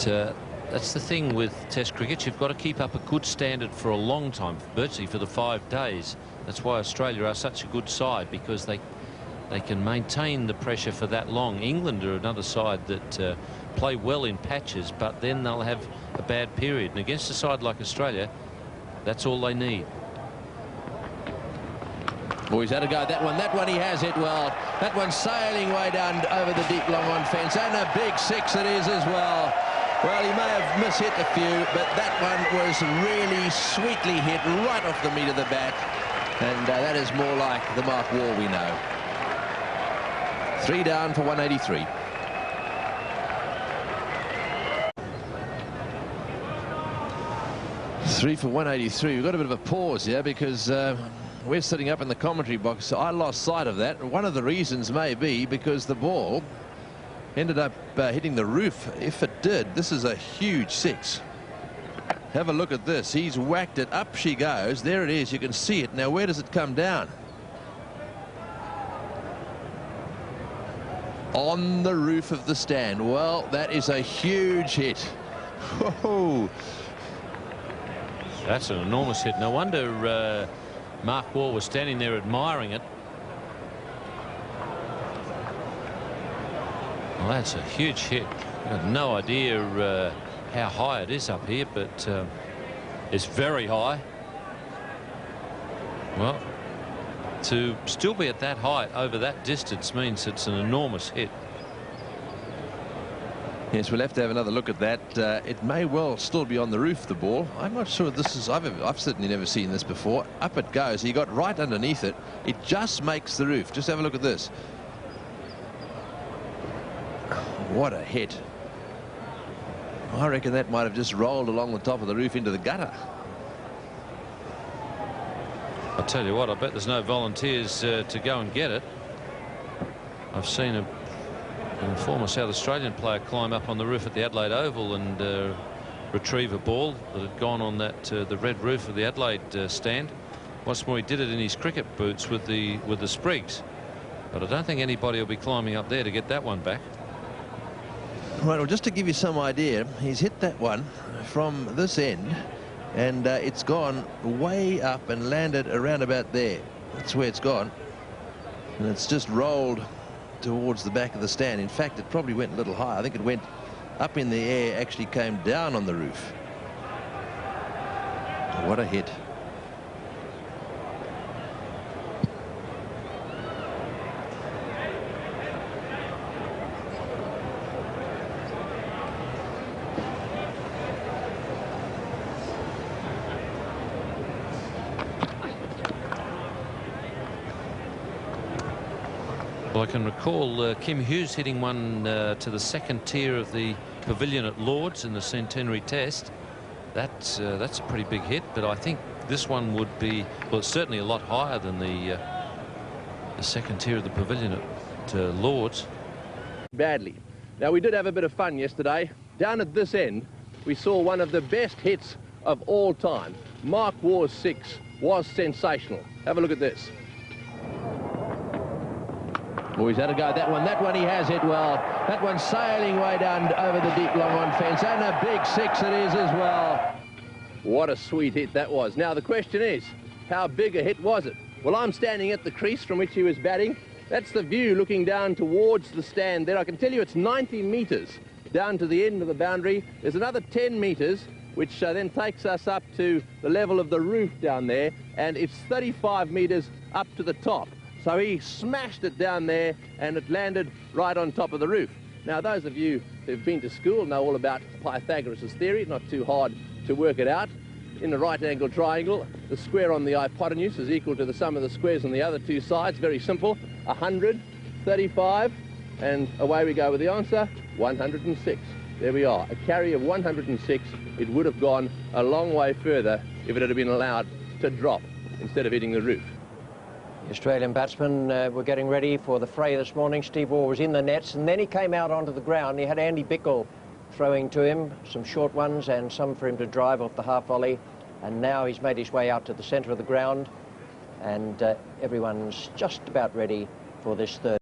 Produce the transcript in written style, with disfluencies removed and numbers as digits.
That's the thing with Test cricket. You've got to keep up a good standard for a long time, virtually for the 5 days. That's why Australia are such a good side, because they can maintain the pressure for that long. England are another side that play well in patches, but then they'll have a bad period. And against a side like Australia, that's all they need. Oh, he's had a go at that one. That one he has hit well. That one's sailing way down over the deep long on fence. And a big 6 it is as well. Well, he may have mishit a few, but that one was really sweetly hit right off the meat of the bat. And that is more like the Mark Waugh we know. 3 down for 183. Three for 183. We've got a bit of a pause here because we're sitting up in the commentary box. I lost sight of that. One of the reasons may be because the ball ended up hitting the roof. If it did, this is a huge 6. Have a look at this. He's whacked it. Up she goes. There it is. You can see it. Now, where does it come down? On the roof of the stand. Well, that is a huge hit. Whoa. That's an enormous hit. No wonder Mark Waugh was standing there admiring it. Well, that's a huge hit. I have no idea how high it is up here, but it's very high. Well, to still be at that height over that distance means it's an enormous hit. Yes, we'll have to have another look at that. It may well still be on the roof, the ball. I'm not sure this is... I've certainly never seen this before. Up it goes. He got right underneath it. It just makes the roof. Just have a look at this. What a hit. I reckon that might have just rolled along the top of the roof into the gutter. I'll tell you what, I bet there's no volunteers to go and get it. I've seen a former South Australian player climb up on the roof at the Adelaide Oval and retrieve a ball that had gone on that the red roof of the Adelaide stand. What's more, he did it in his cricket boots with the sprigs. But I don't think anybody will be climbing up there to get that one back. Right, well, just to give you some idea, he's hit that one from this end, and it's gone way up and landed around about there. That's where it's gone. And it's just rolled towards the back of the stand. In fact, it probably went a little high. I think it went up in the air, actually came down on the roof. What a hit. Well, I can recall Kim Hughes hitting one to the second tier of the pavilion at Lord's in the Centenary Test. That's a pretty big hit, but I think this one would be, well, it's certainly a lot higher than the second tier of the pavilion at Lord's. Badly. Now, we did have a bit of fun yesterday. Down at this end, we saw one of the best hits of all time. Mark Waugh's 6 was sensational. Have a look at this. Oh, he's had a go at that one. That one he has hit well. That one's sailing way down over the deep long on fence. And a big 6 it is as well. What a sweet hit that was. Now, the question is, how big a hit was it? Well, I'm standing at the crease from which he was batting. That's the view looking down towards the stand there. I can tell you it's 90 metres down to the end of the boundary. There's another 10 metres, which then takes us up to the level of the roof down there. And it's 35 metres up to the top. So he smashed it down there and it landed right on top of the roof. Now, those of you who've been to school know all about Pythagoras' theory. It's not too hard to work it out. In the right-angle triangle, the square on the hypotenuse is equal to the sum of the squares on the other two sides. Very simple. 100, 35, and away we go with the answer, 106. There we are. A carry of 106. It would have gone a long way further if it had been allowed to drop instead of hitting the roof. The Australian batsmen were getting ready for the fray this morning. Steve Waugh was in the nets, and then he came out onto the ground. He had Andy Bickle throwing to him, some short ones and some for him to drive off the half volley. And now he's made his way out to the centre of the ground, and everyone's just about ready for this third.